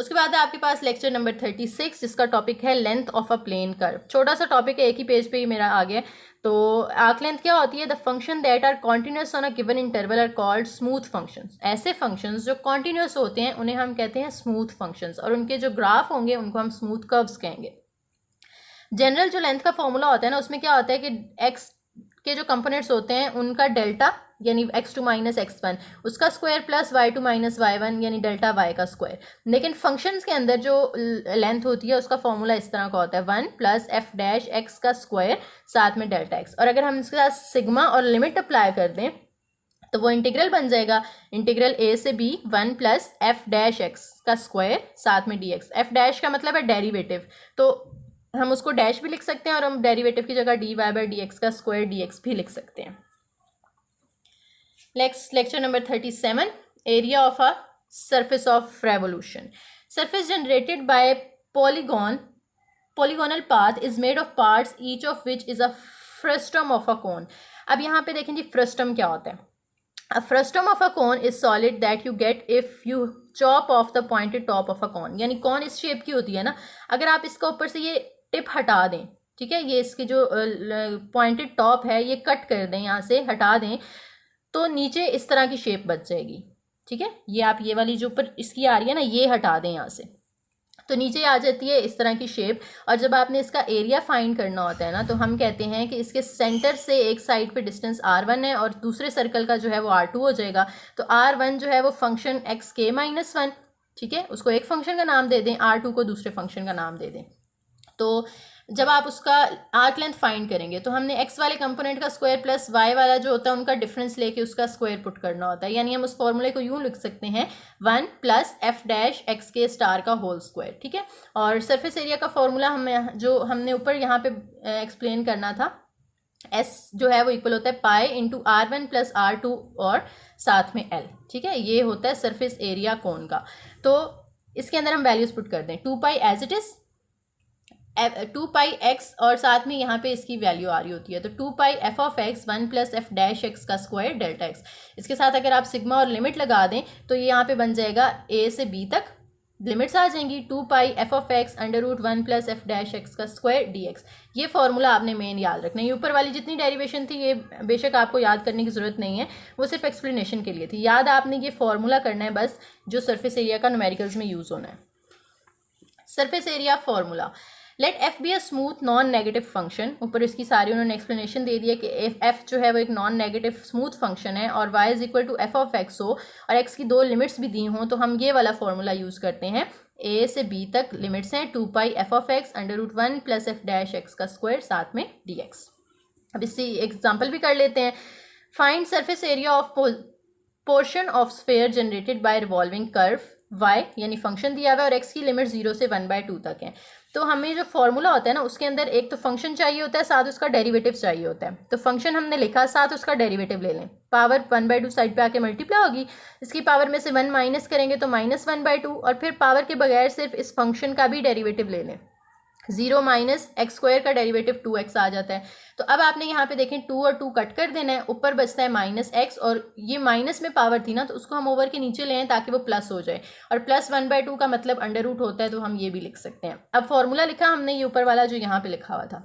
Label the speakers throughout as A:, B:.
A: उसके बाद है आपके पास लेक्चर नंबर 36 जिसका टॉपिक है length of a plane curve. छोटा सा टॉपिक है, एक ही पेज पे ही मेरा आ गया। तो आर्क लेंथ क्या होती है? The function that are continuous on a given interval are called smooth functions. ऐसे फंक्शंस जो कॉन्टिन्यूस होते हैं उन्हें हम कहते हैं स्मूथ फंक्शंस, और उनके जो ग्राफ होंगे उनको हम स्मूथ कर्व्स कहेंगे। जनरल जो लेंथ का फॉर्मूला होता है ना, उसमें क्या होता है कि एक्स के जो कंपोनेंट्स होते हैं उनका डेल्टा यानी x2 माइनस x1 उसका square plus y2 minus y1 यानी डेल्टा y का स्क्वायर। लेकिन फंक्शंस के अंदर जो लेंथ होती है उसका फॉर्मूला इस तरह का होता है 1 प्लस एफ डैश एक्स का स्क्वायर साथ में डेल्टा एक्स, और अगर हम इसके साथ सिग्मा और लिमिट अप्लाई कर दें तो वो इंटीग्रल बन जाएगा इंटीग्रल a से b 1 plus f dash x का स्क्वायर साथ में dx। एफ डैश का मतलब है डेरिवेटिव, तो हम उसको डैश भी लिख सकते हैं और हम डेरिवेटिव की जगह dy बाई dx का स्क्वायर dx भी लिख सकते हैं। Next lecture number 37 area of a surface of revolution. Surface generated by polygonal path is made of parts each of which is a frustum of a cone। अब यहाँ पे देखें जी frustum क्या होता है। A frustum of a cone is solid that you get if you chop off the pointed top of a cone। यानी cone इस shape की होती है ना, अगर आप इसका ऊपर से ये टिप हटा दें, ठीक है, ये इसकी जो पॉइंटेड टॉप है ये कट कर दें, यहाँ से हटा दें, तो नीचे इस तरह की शेप बच जाएगी। ठीक है, ये आप ये वाली जो ऊपर इसकी आ रही है ना ये हटा दें यहाँ से, तो नीचे आ जाती है इस तरह की शेप। और जब आपने इसका एरिया फाइंड करना होता है ना, तो हम कहते हैं कि इसके सेंटर से एक साइड पे डिस्टेंस r1 है और दूसरे सर्कल का जो है वो r2 हो जाएगा। तो r1 जो है वो फंक्शन एक्स के माइनस 1, ठीक है, उसको एक फंक्शन का नाम दे दें, r2 को दूसरे फंक्शन का नाम दे दें। तो जब आप उसका आर्क लेंथ फाइंड करेंगे तो हमने x वाले कंपोनेंट का स्क्वायर प्लस y वाला जो होता है उनका डिफरेंस लेके उसका स्क्वायर पुट करना होता है। यानी हम उस फॉर्मूले को यूं लिख सकते हैं 1 प्लस एफ डैश एक्स के स्टार का होल स्क्वायर। ठीक है, और सरफेस एरिया का फॉर्मूला हमें जो हमने ऊपर यहाँ पे एक्सप्लेन करना था, s जो है वो इक्वल होता है pi into r1 plus r2 और साथ में l। ठीक है, ये होता है सरफेस एरिया कोन का। तो इसके अंदर हम वैल्यूज पुट कर दें 2 pi as it is 2 pi x और साथ में यहाँ पे इसकी वैल्यू आ रही होती है, तो 2 pi f of x 1 plus f dash x का स्क्वायर डेल्टा एक्स। इसके साथ अगर आप सिग्मा और लिमिट लगा दें तो ये यहाँ पे बन जाएगा a से b तक लिमिट्स आ जाएंगी 2 pi f of x under root 1 plus f dash x का स्क्वायर डी एक्स। ये फॉर्मूला आपने मेन याद रखना है। ये ऊपर वाली जितनी डेरिवेशन थी ये बेशक आपको याद करने की ज़रूरत नहीं है, वो सिर्फ एक्सप्लेनेशन के लिए थी। याद आपने ये फॉर्मूला करना है बस, जो सरफेस एरिया का न्यूमेरिकल्स में यूज़ होना है। Surface area formula, let f be a smooth non negative function. ऊपर इसकी सारी उन्होंने एक्सप्लेनेशन दे दी है कि एफ जो है वो एक नॉन नेगेटिव स्मूथ फंक्शन है और y is equal to f of x हो और x की दो लिमिट्स भी दी हों, तो हम ये वाला फॉर्मूला यूज़ करते हैं। a से b तक लिमिट्स हैं 2 pi f of x under root 1 plus f dash x का स्क्वायर साथ में dx। अब इससे एग्जाम्पल भी कर लेते हैं। Find surface area of portion of sphere generated by revolving curve y यानी फंक्शन दिया हुआ है और x की लिमिट 0 से 1/2 तक है। तो हमें जो फॉर्मूला होता है ना उसके अंदर एक तो फंक्शन चाहिए होता है, साथ उसका डेरिवेटिव चाहिए होता है। तो फंक्शन हमने लिखा, साथ उसका डेरिवेटिव ले लें, पावर 1/2 साइड पे आके मल्टीप्लाई होगी, इसकी पावर में से 1 माइनस करेंगे तो माइनस 1/2, और फिर पावर के बगैर सिर्फ इस फंक्शन का भी डेरिवेटिव ले लें। 0 माइनस एक्स स्क्वायर का डेरिवेटिव 2x आ जाता है। तो अब आपने यहाँ पे देखें 2 और 2 कट कर देना है, ऊपर बचता है माइनस एक्स, और ये माइनस में पावर थी ना तो उसको हम ओवर के नीचे ले आए ताकि वो प्लस हो जाए, और प्लस 1/2 का मतलब अंडर रूट होता है, तो हम ये भी लिख सकते हैं। अब फॉर्मूला लिखा हमने ये ऊपर वाला जो यहाँ पे लिखा हुआ था,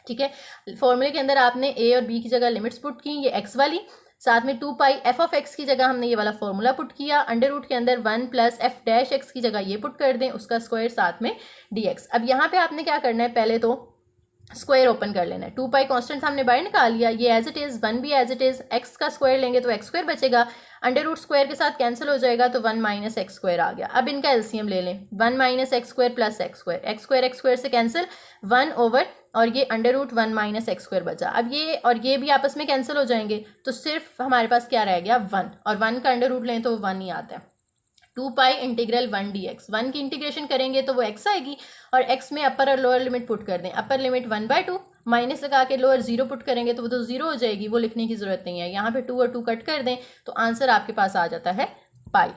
A: ठीक है। फॉर्मूले के अंदर आपने a और b की जगह लिमिट्स पुट की, ये x वाली, साथ में 2 पाई एफ ऑफ एक्स की जगह हमने ये वाला फॉर्मूला पुट किया, अंडर रूट के अंदर 1 प्लस एफ डैश एक्स की जगह ये पुट कर दें, उसका स्क्वायर साथ में dx। अब यहाँ पे आपने क्या करना है, पहले तो स्क्वायर ओपन कर लेना है। 2 पाई कॉन्स्टेंट हमने बाहर निकाल लिया, ये एज इट इज़, 1 भी एज इट इज़, एक्स का स्क्वायर लेंगे तो एक्स स्क्वायर बचेगा, अंडर रूट स्क्वायर के साथ कैंसिल हो जाएगा तो 1 माइनस एक्स स्क्वायर आ गया। अब इनका एलसीएम ले लें, 1 minus x square plus x square से कैंसिल, 1 ओवर और ये under root 1 minus x square बचा। अब ये और ये भी आपस में कैंसिल हो जाएंगे, तो सिर्फ हमारे पास क्या रह गया 1, और 1 का अंडर रूट लें तो 1 ही आता है। 2 पाई इंटीग्रल 1 dx, 1 की इंटीग्रेशन करेंगे तो वो x आएगी, और x में अपर और लोअर लिमिट पुट कर दें। अपर लिमिट 1/2, माइनस लगा के लोअर 0 पुट करेंगे तो वो तो 0 हो जाएगी, वो लिखने की ज़रूरत नहीं है। यहाँ पे 2 और 2 कट कर दें तो आंसर आपके पास आ जाता है पाई।